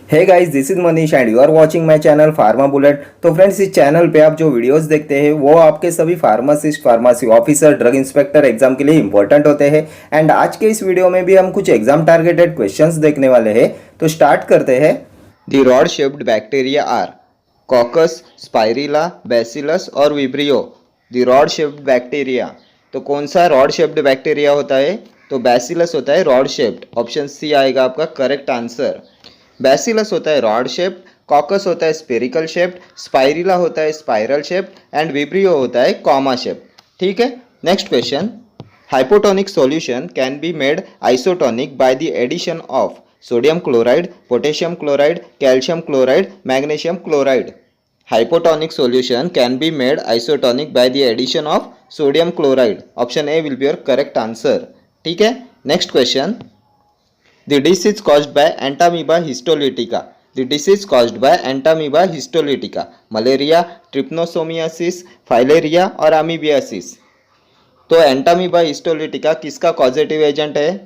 Hey guys, this is Manish and you are watching my channel pharma bullet. तो friends, इस channel पे आप जो वीडियोस देखते हैं वो आपके सभी pharmacist, pharmacy officer, drug inspector exam के लिए इंपॉर्टेंट होते हैं। एंड आज के इस वीडियो में भी हम कुछ एग्जाम टारगेटेड क्वेश्चंस देखने वाले हैं। तो स्टार्ट करते हैं। The rod shaped bacteria are coccus, spirilla, bacillus और vibrio. The rod shaped bacteria, तो कौन सा रॉड शेप्ड बैक्टीरिया होता है? तो बैसिलस होता है रॉड शेप्ड। ऑप्शन सी आएगा आपका करेक्ट आंसर। बैसिलस होता है रॉड शेप्ड, कॉकस होता है स्पेरिकल शेप्ड, स्पाइरिला होता है स्पाइरल शेप्ड एंड विब्रियो होता है कॉमा शेप्ड। ठीक है, next question. Hypotonic solution can be made isotonic by the addition of sodium chloride, potassium chloride, calcium chloride, magnesium chloride. Hypotonic solution can be made isotonic by the addition of sodium chloride. Option A will be your correct answer. ठीक है, next question. The disease caused by Entamoeba histolytica. The disease caused by Entamoeba histolytica. Malaria, trypanosomiasis, filaria और amoebiasis. तो Entamoeba histolytica किसका causative agent है?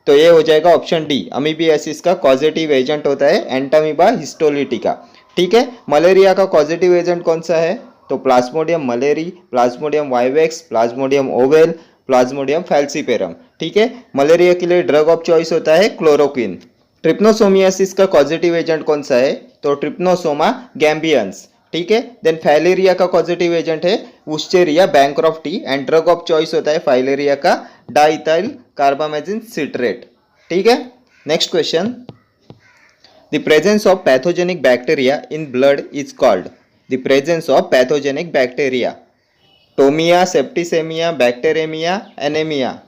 तो ये हो जाएगा ऑप्शन डी, अमीबियासिस का पॉजिटिव एजेंट होता है एंटामीबा हिस्टोलिटिका। ठीक है, मलेरिया का पॉजिटिव एजेंट कौन सा है? तो Plasmodium malariae, Plasmodium vivax, Plasmodium oval, Plasmodium falciparum. ठीक है, मलेरिया के लिए ड्रग ऑफ चॉइस होता है क्लोरोक्विन। ट्रिप्नोसोमियासिस का पॉजिटिव एजेंट कौन सा है? तो ट्रिप्नोसोमा गैम्बियंस। ठीक है, देन फाइलेरिया का पॉजिटिव एजेंट है Wuchereria bancrofti and drug of choice होता है फाइलेरिया का डाइथाइल कार्बामेजिन सिट्रेट। ठीक है, next question. The presence of pathogenic bacteria in blood is called. The presence of pathogenic bacteria, toxaemia, septicaemia, bacteraemia, anaemia.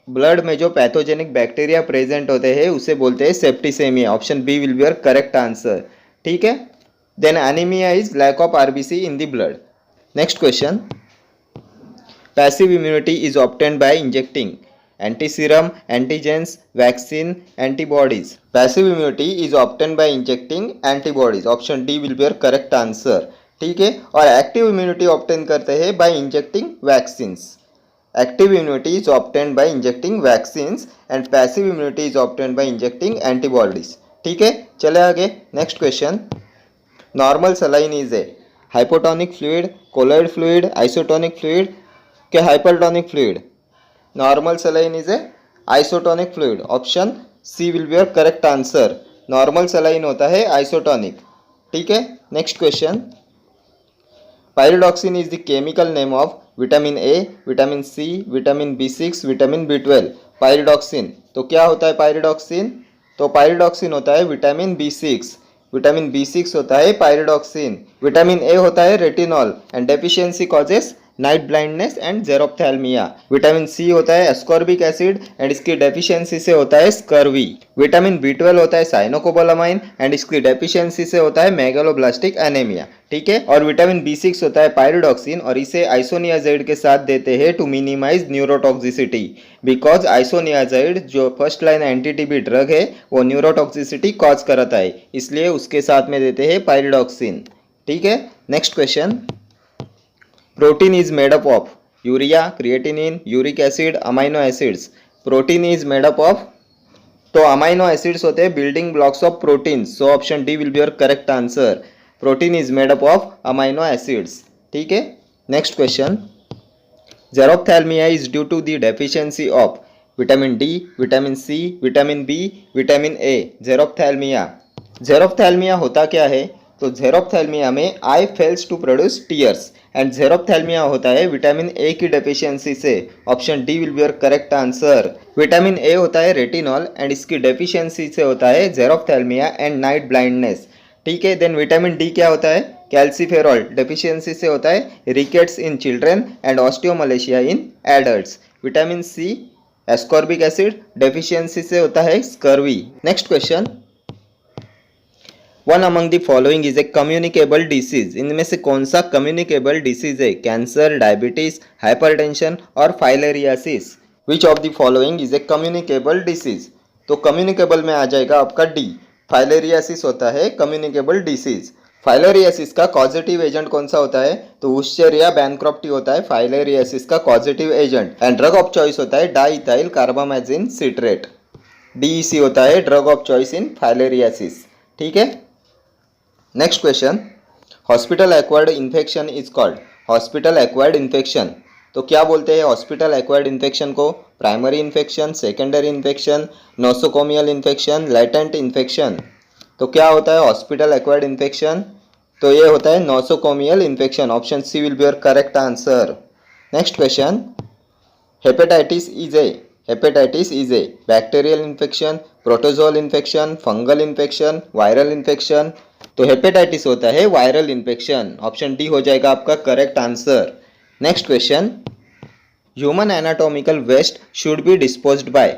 Blood में जो pathogenic bacteria present होते हैं उसे बोलते हैं septicaemia. Option B will be your correct answer. ठीक है, then anaemia is lack of RBC in the blood. Next question. Passive immunity is obtained by injecting antiserum, antigens, vaccine, antibodies. Passive immunity is obtained by injecting antibodies. Option D will be your correct answer. ठीक है, और active immunity obtain करते हैं by injecting vaccines. Active immunity is obtained by injecting vaccines and passive immunity is obtained by injecting antibodies. ठीक है, चले आगे। Next question. Normal saline is a hypotonic fluid, colloid fluid, isotonic fluid के hypertonic fluid? Normal saline is a isotonic fluid. Option C will be your correct answer. Normal saline होता है isotonic. ठीक है, next question. Pyridoxine is the chemical name of vitamin A, vitamin C, vitamin B6, vitamin B12। Pyridoxine, तो क्या होता है pyridoxine? तो pyridoxine होता है विटामिन B6। विटामिन B6 होता है पायरिडॉक्सिन। विटामिन ए होता है retinol and deficiency causes night blindness and xerophthalmia. Vitamin C होता है एस्कॉर्बिक एसिड एंड इसकी डेफिशिएंसी से होता है स्कर्वी। विटामिन B12 होता है साइनोकोबालामाइन एंड इसकी डेफिशिएंसी से होता है मेगालोब्लास्टिक एनीमिया। ठीक है, और विटामिन B6 होता है पायरिडॉक्सिन और इसे आइसोनियाजाइड के साथ देते हैं to minimise neurotoxicity. Because isoniazid जो फर्स्ट लाइन एंटी-टीबी ड्रग है वो न्यूरोटॉक्सिसिटी कॉज करता है, इसलिए उसके साथ में देते हैं पायरिडॉक्सिन। ठीक है, next question. Protein is made up of urea, creatinine, uric acid, amino acids. Protein is made up of, तो अमाइनो एसिड्स होते हैं building blocks of protein. So option D will be your correct answer. Protein is made up of amino acids. ठीक है, next question. Xerophthalmia is due to the deficiency of vitamin D, vitamin C, vitamin B, vitamin A. Xerophthalmia, xerophthalmia होता क्या है? तो xerophthalmia में eye fails to produce tears and xerophthalmia होता है vitamin A की डेफिशिएंसी से। Option D will be your correct answer. Vitamin A होता है रेटिनॉल एंड इसकी डेफिशिएंसी से होता है जेरोप्थैल्मिया एंड नाइट ब्लाइंडनेस। ठीक है, देन विटामिन डी क्या होता है? कैल्सीफेरॉल डेफिशिएंसी से होता है rickets in children and osteomalacia in adults. Vitamin C ascorbic acid deficiency से होता है scurvy. Next question. One among the following is a communicable disease. इनमें से कौन सा कम्युनिकेबल डिसीज है? कैंसर, डायबिटीज, हाइपरटेंशन और filariasis. Which of the following is a communicable disease? तो कम्युनिकेबल में आ जाएगा आपका डी, फाइलेरियासिस होता है कम्युनिकेबल डिसीज। फाइलेरियासिस का कॉजेटिव एजेंट कौन सा होता है? तो वुस्चेरिया बैंक्रॉफ्टी होता है फाइलेरियासिस का causative agent and drug of choice होता है डाइथाइल कार्बामेजिन सिट्रेट। DEC होता है drug of choice in filariasis. ठीक है। Next question, hospital acquired infection is called, hospital acquired infection, तो क्या बोलते हैं हॉस्पिटल एक्वायर्ड इन्फेक्शन को? Primary infection, secondary infection, nosocomial infection, latent infection. तो क्या होता है हॉस्पिटल एक्वायर्ड इन्फेक्शन? तो ये होता है nosocomial infection. Option C will be your correct answer. Next question, hepatitis is a, hepatitis is a bacterial infection, protozoal infection, fungal infection, viral infection. तो hepatitis होता है वायरल इन्फेक्शन। ऑप्शन डी हो जाएगा आपका correct answer. Next question, human anatomical waste should be disposed by,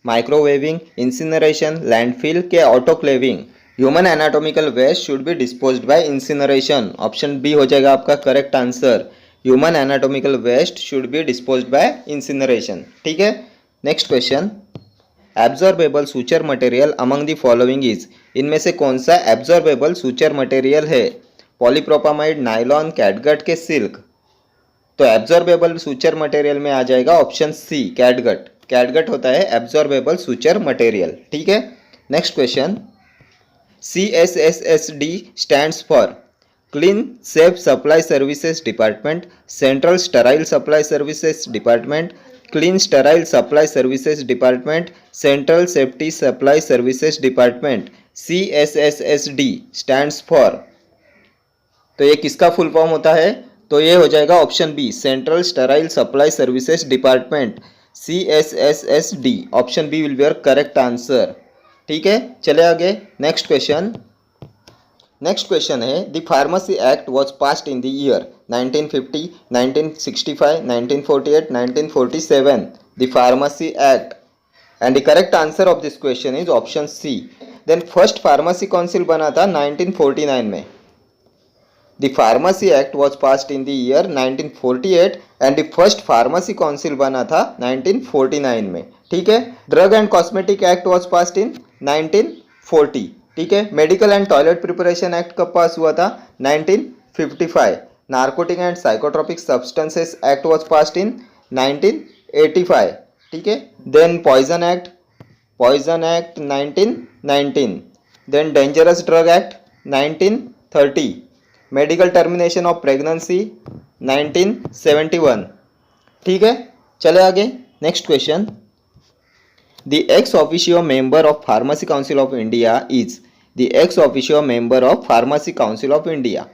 microwaving, incineration, landfill के autoclaving. Human anatomical waste should be disposed by incineration. Option B हो जाएगा आपका correct answer. Human anatomical waste should be disposed by incineration. ठीक है। Next question, absorbable suture material among the following is, इनमें से कौन सा एब्जॉर्बेबल सूचर मटेरियल है? पॉलीप्रोपामाइड, नायलॉन, कैटगट के सिल्क। तो एब्जॉर्बेबल सूचर मटेरियल में आ जाएगा ऑप्शन सी कैटगट। कैटगट होता है एब्जॉर्बेबल सूचर मटेरियल। ठीक है। Next question, CSSSD stands for clean safe supply services department, central sterile supply services department, clean Sterlite supply services department, central safety supply services department. CSSSD stands for, तो ये किसका full form होता है? तो ये हो जाएगा option B central sterile supply services department. CSSSD option B will be your correct answer. ठीक है, चले आगे। नेक्स्ट क्वेश्चन, नेक्स्ट क्वेश्चन है the pharmacy act was passed in the year 1950, 1965, 1948, 1947। The pharmacy act and the correct answer of this question is option C. Then first pharmacy council बना था 1949 में। The pharmacy act was passed in the year 1948 and the first pharmacy council बना था 1949 में। ठीक है। Drug and cosmetic act was passed in 1940। ठीक है। Medical and toilet preparation act कब पास हुआ था? 1955। Narcotic and psychotropic substances act was passed in 1985। ठीक है। Then poison act 1919। Then dangerous drug act 1930। Medical termination of pregnancy 1971। ठीक है, चले आगे। Next question, the ex officio member of pharmacy council of India is, the ex officio member of pharmacy council of India,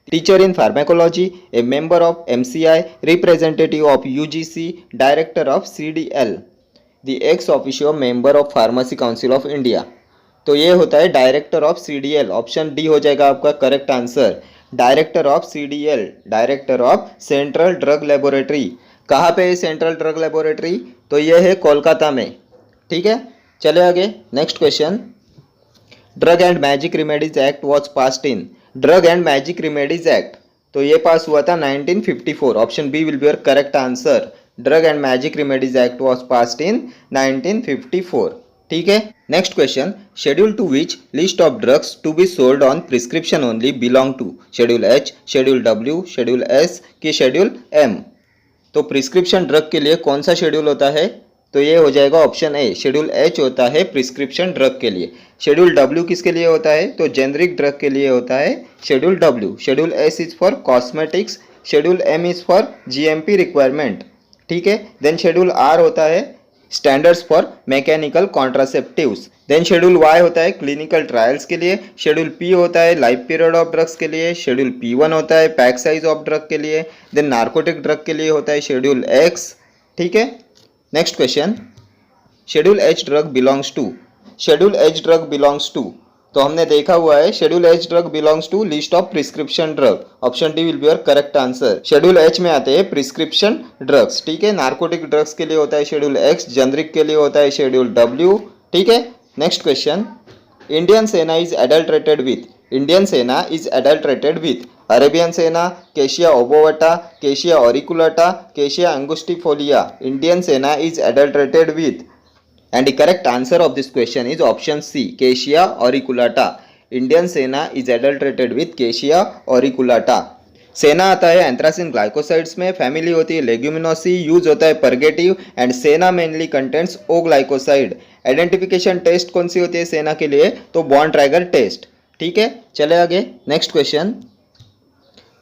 teacher in pharmacology, A member of MCI, representative of UGC, director of CDL। The ex officio member of pharmacy council of India, तो ये होता है director of CDL। Option D हो जाएगा आपका correct answer. Director of CDL, director of central drug laboratory. कहाँ पे है सेंट्रल ड्रग लेबोरेटरी? तो ये है कोलकाता में। ठीक है, चले आगे। Next question, drug and magic remedies act was passed in, drug and magic remedies act, तो ये पास हुआ था 1954। Option B will be your correct answer. Drug and magic remedies act was passed in 1954। ठीक है। Next question, schedule to which list of drugs to be sold on prescription only belong to, schedule H, schedule W, schedule S की schedule M। तो prescription drug के लिए कौन सा schedule होता है? तो ये हो जाएगा ऑप्शन ए, शेड्यूल H होता है प्रिस्क्रिप्शन ड्रग के लिए। शेड्यूल W किसके लिए होता है? तो जेनरिक ड्रग के लिए होता है schedule W। Schedule S is for cosmetics, schedule M is for GMP requirement. ठीक है। देन शेड्यूल R होता है standards for mechanical contraceptives. Then schedule Y होता है क्लिनिकल ट्रायल्स के लिए, शेड्यूल P होता है लाइफ पीरियड ऑफ ड्रग्स के लिए, शेड्यूल P1 होता है पैक साइज ऑफ ड्रग के लिए, देन नार्कोटिक ड्रग के लिए होता है शेड्यूल X। ठीक है। Next question, schedule H drug belongs to, schedule H drug belongs to, तो हमने देखा हुआ है schedule H drug belongs to list of prescription drug. Option D will be your correct answer. Schedule H में आते हैं प्रिस्क्रिप्शन ड्रग्स। ठीक है। नार्कोटिक ड्रग्स के लिए होता है शेड्यूल X, जेनरिक के लिए होता है शेड्यूल W। ठीक है। नेक्स्ट क्वेश्चन, इंडियन सेना इज एडल्ट्रेटेड विथ, इंडियन सेना इज एडल्ट्रेटेड विथ अरेबियन सेना, केशिया ओबोवटा, केशिया ऑरिकुलाटा, केशिया अंगुस्टिफोलिया। इंडियन सेना is adulterated with, and the correct answer of this question is option C, Casia auriculata. Indian Sena is adulterated with Casia auriculata. सेना आता है anthracene glycosides में, family होती है Leguminosae, use होता है परगेटिव एंड सेना मेनली कंटेंट्स ओ glycoside. Identification test कौन सी होती है सेना के लिए, तो बॉन्ड ट्रैगर टेस्ट। ठीक है, चले आगे next question.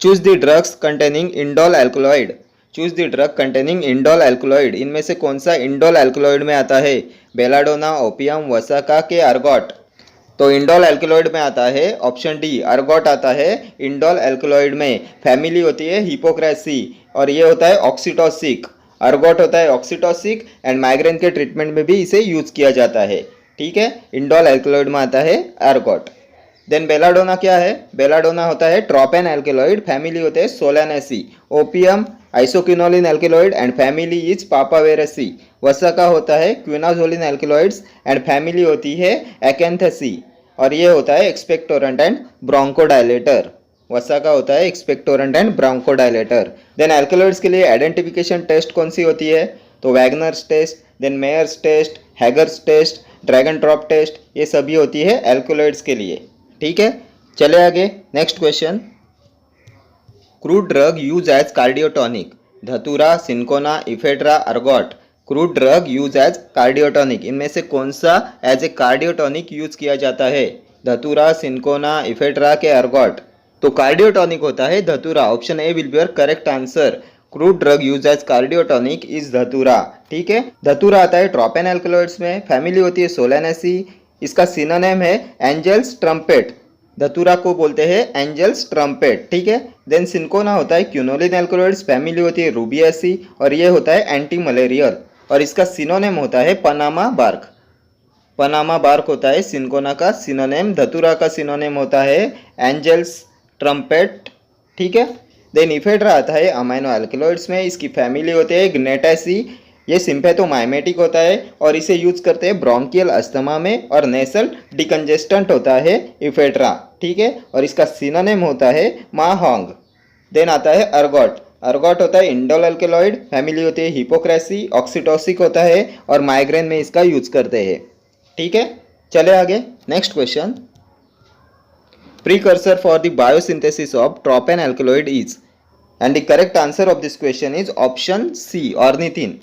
Choose the drugs containing indole alkaloid. Choose the drug containing indole alkaloid, इनमें से कौन सा इंडोल एल्कलॉइड में आता है, बेलाडोना, ओपियम, वसाका के अर्गोट। तो इंडोल एल्कलॉइड में आता है ऑप्शन डी अर्गोट आता है इंडोल एल्कलॉइड में। फैमिली होती है हिपोक्रेसी और ये होता है ऑक्सीटोसिक। अर्गोट होता है ऑक्सीटोसिक एंड माइग्रेन के ट्रीटमेंट में भी इसे यूज किया जाता है। ठीक है, इंडोल एल्कलॉइड में आता है अर्गोट। देन बेलाडोना क्या है, बेलाडोना होता है ट्रोपेन एल्कलॉइड, फैमिली होते हैं Solanaceae. Opium isoquinoline alkaloid and family is Papaveraceae. Vasaka होता है क्विनाजोलिन एल्कलॉइड्स एंड फैमिली होती है एकेंथेसी और ये होता है एक्सपेक्टोरेंट एंड ब्रोंकोडायलेटर। वसाका होता है expectorant and bronchodilator. Then alkaloids के लिए आइडेंटिफिकेशन टेस्ट कौन सी होती है, तो Wagner's test, then Mayer's test, Hager's test, dragon drop test, ये सभी होती है एल्कलॉइड्स के लिए। ठीक है, चले आगे next question. Crude drug use as cardiotonic, datura, cinchona, ephedra, ergot. Crude drug use as cardiotonic, इनमें से कौन सा एज ए कार्डियोटॉनिक यूज किया जाता है, धतूरा, सिंकोना, इफेड्रा के अर्गोट। तो कार्डियोटॉनिक होता है धतूरा, option A will be your correct answer. Crude drug use as cardiotonic is dhatura. ठीक है, धतूरा आता है ट्रोपेन एल्कलॉइड्स में, फैमिली होती है सोलानेसी, इसका सिनोनिम है एंजल्स ट्रम्पेट। धतूरा को बोलते हैं एंजल्स ट्रम्पेट। ठीक है, देन सिंकोना होता है क्यूनोलिन एल्कलॉइड्स, फैमिली होती है रूबियासी और ये होता है एंटी मलेरियल और इसका सिनोनिम होता है पनामा बार्क। पनामा बार्क होता है सिंकोना का सिनोनिम, धतूरा का सिनोनिम होता है एंजल्स ट्रम्पेट। ठीक है, देन इफेड्रा आता है अमाइनो एल्कलॉइड्स में, इसकी फैमिली होती है ग्नेटासी, ये सिम्पैथोमाइमेटिक होता है और इसे यूज करते हैं ब्रोंकियल अस्थमा में और नेसल डिकंजेस्टेंट होता है इफेड्रा। ठीक है, और इसका सिनोनिम होता है माहोंग। देन आता है अर्गोट, अर्गोट होता है इंडोल एल्कलॉइड, फैमिली होती है हिपोक्रेसी, ऑक्सीटोसिक होता है और माइग्रेन में इसका यूज करते हैं। ठीक है, चले आगे next question. Precursor for the biosynthesis of tropane alkaloid is, and the correct answer of this question is option C ornithine.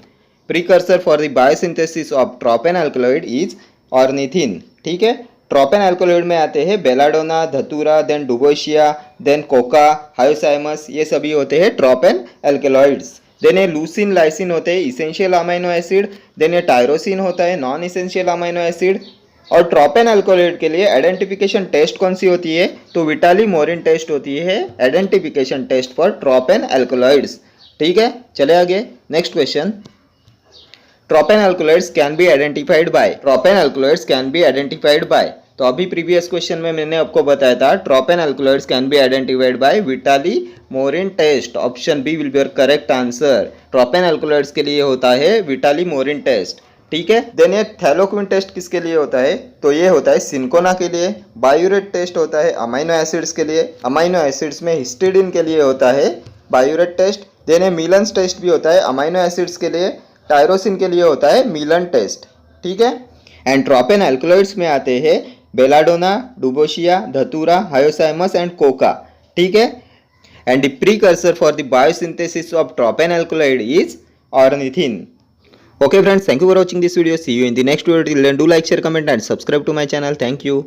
Precursor for the biosynthesis of tropane alkaloid is ornithine. ठीक है, tropane alkaloid में आते हैं belladonna, dhatura, then duboisia, then coca, hyoscyamus, ये सभी होते हैं tropane alkaloids. Then ये लूसिन लाइसिन होते हैं इसेंशियल अमाइनो एसिड, देन ये टायरोसिन होता है नॉन इसेंशियल अमाइनो एसिड। और ट्रोपेन एल्कलॉइड के लिए आइडेंटिफिकेशन टेस्ट कौन सी होती है, तो विटाली मोरिन टेस्ट होती है identification test for tropane alkaloids. ठीक है, चले आगे next question. Tropane alkaloids can be identified by, tropane alkaloids can be identified by, तो अभी प्रीवियस क्वेश्चन में मैंने आपको बताया था tropane alkaloids can be identified by Vitali Morin test, option B will be your correct answer. Tropane alkaloids के लिए होता है विटाली मोरिन टेस्ट। ठीक है, देन ये थैलोक्विन टेस्ट किसके लिए होता है, तो ये होता है सिंकोना के लिए। बायूरेट टेस्ट होता है अमाइनो एसिड्स के लिए, अमाइनो एसिड्स में हिस्टिडीन के लिए होता है बायूरेट टेस्ट। देन ये मिलन्स टेस्ट भी होता है अमाइनो एसिड्स के लिए, टायरोसिन के लिए होता है मिलन टेस्ट। ठीक है, एंड ट्रोपेन एल्कलॉइड्स में आते हैं बेलाडोना, डुबोशिया, धतूरा, हायोसाइमस एंड कोका। ठीक है, and the precursor for the biosynthesis of tropane alkaloid is ornithine. Okay friends, thank you for watching this video. See you in the next video. Till then, do like, share, comment and subscribe to my channel. Thank you.